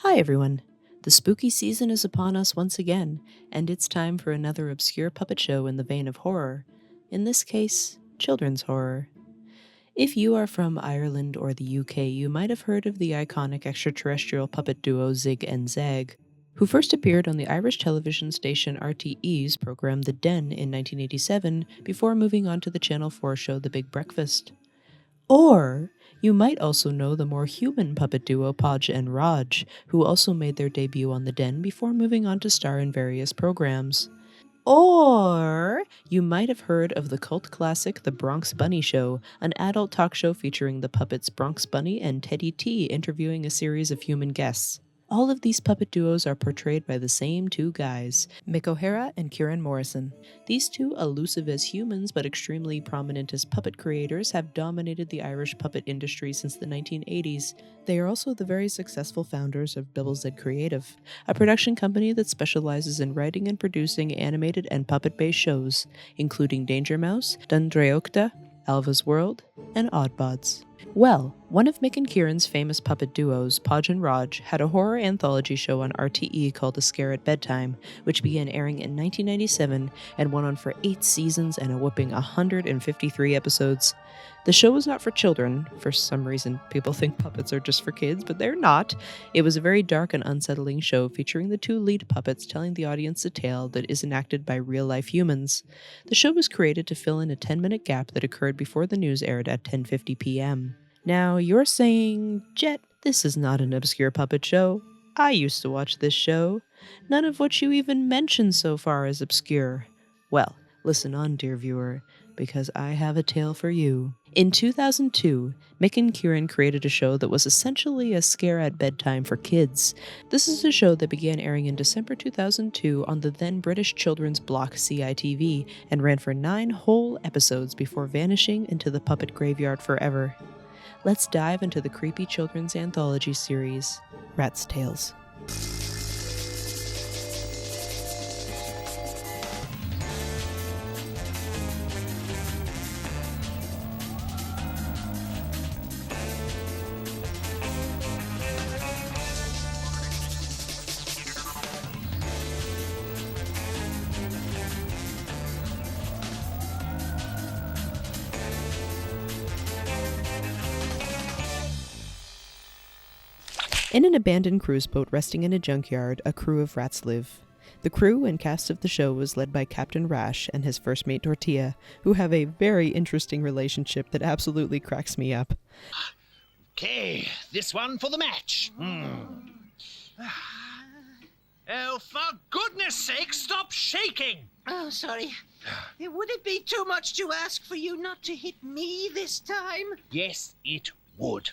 Hi everyone! The spooky season is upon us once again, and it's time for another obscure puppet show in the vein of horror. In this case, children's horror. If you are from Ireland or the UK, you might have heard of the iconic extraterrestrial puppet duo Zig and Zag, who first appeared on the Irish television station RTE's program The Den in 1987 before moving on to the Channel 4 show The Big Breakfast. Or you might also know the more human puppet duo Podge and Rodge, who also made their debut on The Den before moving on to star in various programs. Or you might have heard of the cult classic The Bronx Bunny Show, an adult talk show featuring the puppets Bronx Bunny and Teddy T interviewing a series of human guests. All of these puppet duos are portrayed by the same two guys, Mick and Ciaran Morrison. These two, elusive as humans but extremely prominent as puppet creators, have dominated the Irish puppet industry since the 1980s. They are also the very successful founders of Double Z Creative, a production company that specializes in writing and producing animated and puppet-based shows, including Danger Mouse, Dundreokta, Alva's World, and Oddbods. Well, one of Mick and Ciaran's famous puppet duos, Podge and Rodge, had a horror anthology show on RTE called A Scare at Bedtime, which began airing in 1997 and went on for 8 seasons and a whopping 153 episodes. The show was not for children. For some reason, people think puppets are just for kids, but they're not. It was a very dark and unsettling show featuring the two lead puppets telling the audience a tale that is enacted by real-life humans. The show was created to fill in a 10-minute gap that occurred before the news aired at 10:50 p.m. Now, you're saying, Jet, this is not an obscure puppet show. I used to watch this show. None of what you even mentioned so far is obscure. Well, listen on, dear viewer, because I have a tale for you. In 2002, Mick and Ciaran created a show that was essentially a scare at bedtime for kids. This is a show that began airing in December 2002 on the then British children's block CITV and ran for 9 whole episodes before vanishing into the puppet graveyard forever. Let's dive into the creepy children's anthology series, Rat's Tales. In an abandoned cruise boat resting in a junkyard, a crew of rats live. The crew and cast of the show was led by Captain Rash and his first mate Tortilla, who have a very interesting relationship that absolutely cracks me up. Okay, this one for the match. Oh, for goodness sake, stop shaking! Oh, sorry. Would it be too much to ask for you not to hit me this time? Yes, it would.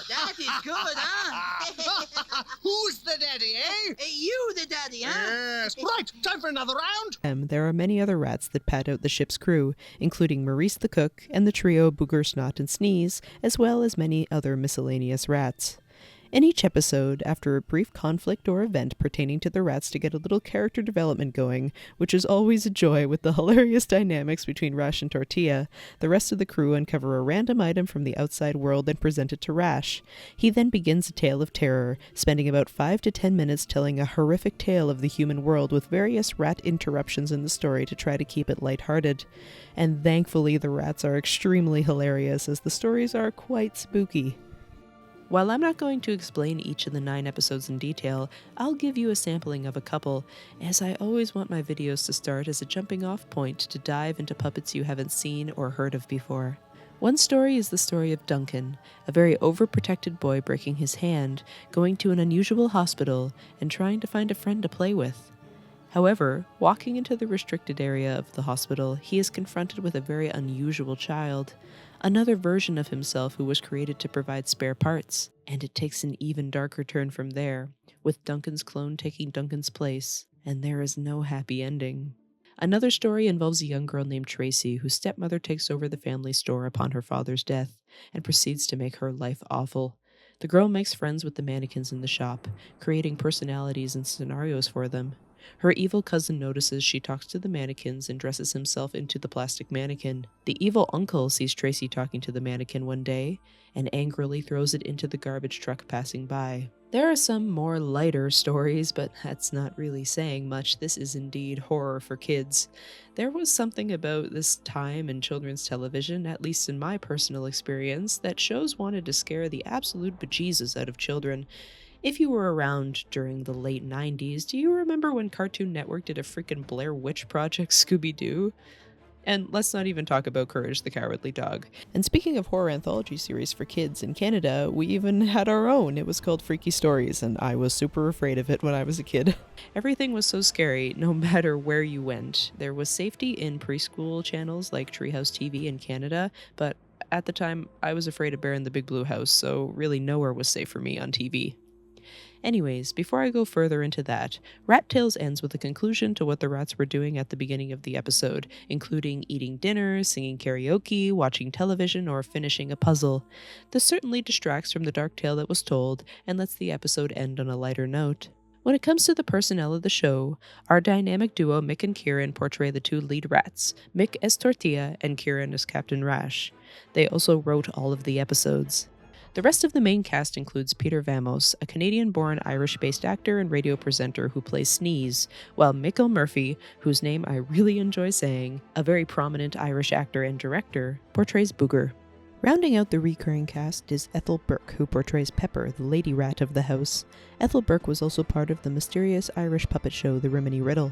That is good, huh? Who's the daddy, eh? You the daddy, huh? Yes. Right, time for another round. There are many other rats that pad out the ship's crew, including Maurice the cook and the trio Booger, Snot, and Sneeze, as well as many other miscellaneous rats. In each episode, after a brief conflict or event pertaining to the rats to get a little character development going, which is always a joy with the hilarious dynamics between Rash and Tortilla, the rest of the crew uncover a random item from the outside world and present it to Rash. He then begins a tale of terror, spending about 5 to 10 minutes telling a horrific tale of the human world with various rat interruptions in the story to try to keep it lighthearted. And thankfully the rats are extremely hilarious as the stories are quite spooky. While I'm not going to explain each of the 9 episodes in detail, I'll give you a sampling of a couple, as I always want my videos to start as a jumping off point to dive into puppets you haven't seen or heard of before. One story is the story of Duncan, a very overprotected boy breaking his hand, going to an unusual hospital, and trying to find a friend to play with. However, walking into the restricted area of the hospital, he is confronted with a very unusual child, another version of himself who was created to provide spare parts, and it takes an even darker turn from there, with Duncan's clone taking Duncan's place, and there is no happy ending. Another story involves a young girl named Tracy, whose stepmother takes over the family store upon her father's death, and proceeds to make her life awful. The girl makes friends with the mannequins in the shop, creating personalities and scenarios for them. Her evil cousin notices she talks to the mannequins and dresses himself into the plastic mannequin. The evil uncle sees Tracy talking to the mannequin one day and angrily throws it into the garbage truck passing by. There are some more lighter stories, but that's not really saying much. This is indeed horror for kids. There was something about this time in children's television, at least in my personal experience, that shows wanted to scare the absolute bejesus out of children. If you were around during the late 90s, do you remember when Cartoon Network did a freaking Blair Witch Project Scooby-Doo? And let's not even talk about Courage the Cowardly Dog. And speaking of horror anthology series for kids in Canada, we even had our own. It was called Freaky Stories, and I was super afraid of it when I was a kid. Everything was so scary, no matter where you went. There was safety in preschool channels like Treehouse TV in Canada, but at the time, I was afraid of Bear in the Big Blue House, so really nowhere was safe for me on TV. Anyways, before I go further into that, Rat Tales ends with a conclusion to what the rats were doing at the beginning of the episode, including eating dinner, singing karaoke, watching television, or finishing a puzzle. This certainly distracts from the dark tale that was told, and lets the episode end on a lighter note. When it comes to the personnel of the show, our dynamic duo Mick and Ciaran portray the two lead rats, Mick as Tortilla and Ciaran as Captain Rash. They also wrote all of the episodes. The rest of the main cast includes Peter Vamos, a Canadian-born Irish-based actor and radio presenter who plays Sneeze, while Michael Murphy, whose name I really enjoy saying, a very prominent Irish actor and director, portrays Booger. Rounding out the recurring cast is Ethel Burke, who portrays Pepper, the lady rat of the house. Ethel Burke was also part of the mysterious Irish puppet show The Rimini Riddle.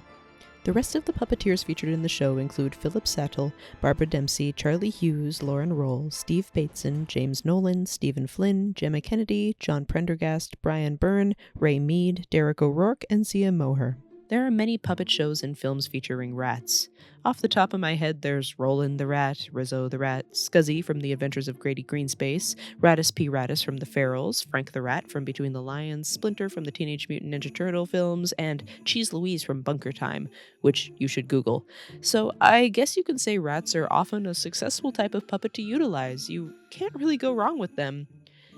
The rest of the puppeteers featured in the show include Philip Sattel, Barbara Dempsey, Charlie Hughes, Lauren Roll, Steve Bateson, James Nolan, Stephen Flynn, Gemma Kennedy, John Prendergast, Brian Byrne, Ray Mead, Derek O'Rourke, and Sia Moher. There are many puppet shows and films featuring rats. Off the top of my head, there's Roland the Rat, Rizzo the Rat, Scuzzy from The Adventures of Grady Greenspace, Rattus P. Rattus from The Ferals, Frank the Rat from Between the Lions, Splinter from the Teenage Mutant Ninja Turtle films, and Cheese Louise from Bunker Time, which you should Google. So I guess you can say rats are often a successful type of puppet to utilize. You can't really go wrong with them.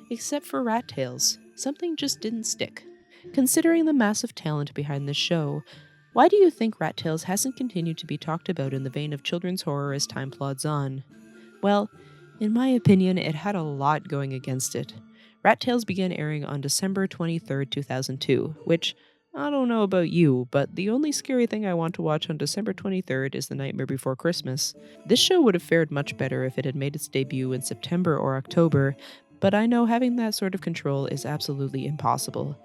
Except for Rat Tails. Something just didn't stick. Considering the massive talent behind this show, why do you think Rat Tales hasn't continued to be talked about in the vein of children's horror as time plods on? Well, in my opinion, it had a lot going against it. Rat Tales began airing on December 23, 2002, which, I don't know about you, but the only scary thing I want to watch on December 23rd is The Nightmare Before Christmas. This show would have fared much better if it had made its debut in September or October, but I know having that sort of control is absolutely impossible.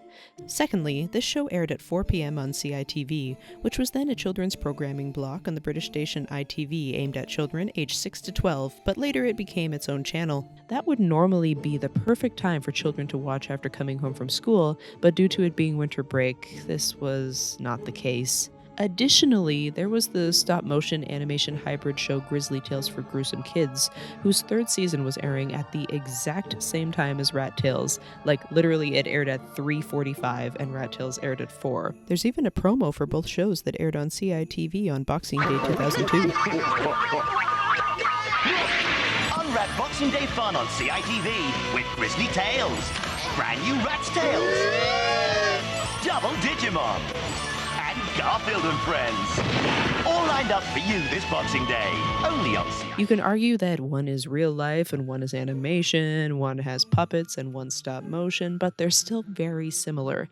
Secondly, this show aired at 4 p.m. on CITV, which was then a children's programming block on the British station ITV aimed at children aged 6 to 12, but later it became its own channel. That would normally be the perfect time for children to watch after coming home from school, but due to it being winter break, this was not the case. Additionally, there was the stop-motion animation hybrid show Grizzly Tales for Gruesome Kids, whose third season was airing at the exact same time as Rat Tales. Like, literally, it aired at 3:45 and Rat Tales aired at 4. There's even a promo for both shows that aired on CITV on Boxing Day 2002. Unwrap Boxing Day fun on CITV with Grizzly Tales, brand new Rat's Tales, Double Digimon, Garfield and Friends. All lined up for you this Boxing Day. Only on CITV. You can argue that one is real life and one is animation, one has puppets and one stop motion, but they're still very similar.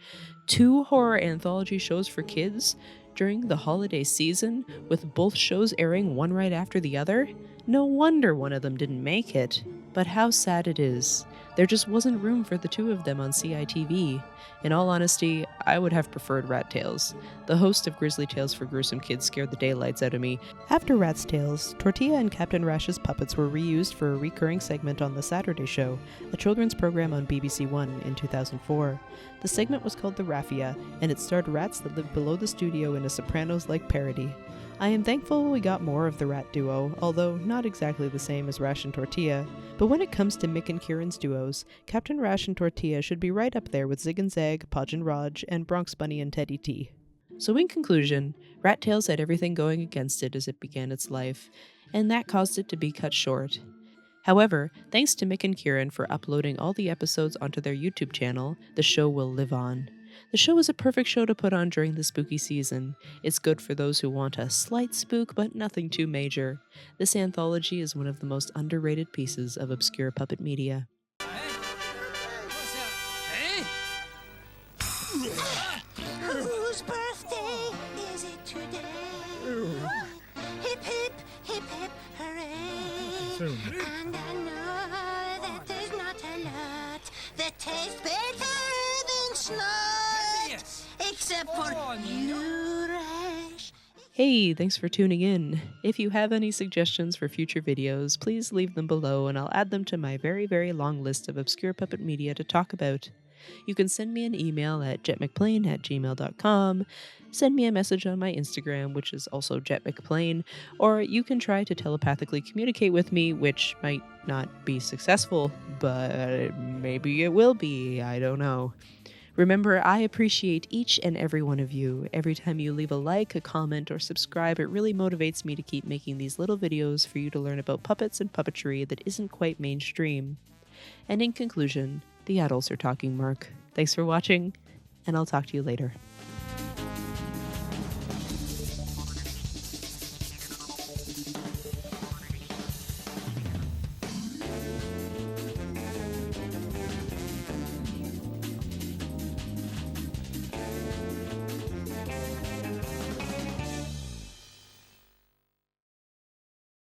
Two horror anthology shows for kids during the holiday season, with both shows airing one right after the other? No wonder one of them didn't make it. But how sad it is. There just wasn't room for the two of them on CITV. In all honesty, I would have preferred Rat Tales. The host of Grizzly Tales for Gruesome Kids scared the daylights out of me. After Rat's Tales, Tortilla and Captain Rash's puppets were reused for a recurring segment on The Saturday Show, a children's program on BBC One in 2004. The segment was called The Raffia, and it starred rats that lived below the studio in a Sopranos-like parody. I am thankful we got more of the rat duo, although not exactly the same as Rash and Tortilla. But when it comes to Mick and Ciaran's duos, Captain Rash and Tortilla should be right up there with Zig and Zag, Podge and Rodge, and Bronx Bunny and Teddy T. So in conclusion, Rat Tales had everything going against it as it began its life, and that caused it to be cut short. However, thanks to Mick and Ciaran for uploading all the episodes onto their YouTube channel, the show will live on. The show is a perfect show to put on during the spooky season. It's good for those who want a slight spook, but nothing too major. This anthology is one of the most underrated pieces of obscure puppet media. Whose birthday is it today? Hip, hip, hip, hip, hooray. And I know that there's not a lot that tastes better than snot, except for you, Rash. Hey, thanks for tuning in. If you have any suggestions for future videos, please leave them below and I'll add them to my very, very long list of obscure puppet media to talk about. You can send me an email at jetmcplane@gmail.com, send me a message on my Instagram, which is also jetmcplane, or you can try to telepathically communicate with me, which might not be successful, but maybe it will be, I don't know. Remember, I appreciate each and every one of you. Every time you leave a like, a comment, or subscribe, it really motivates me to keep making these little videos for you to learn about puppets and puppetry that isn't quite mainstream. And in conclusion, the adults are talking, Mark. Thanks for watching, and I'll talk to you later.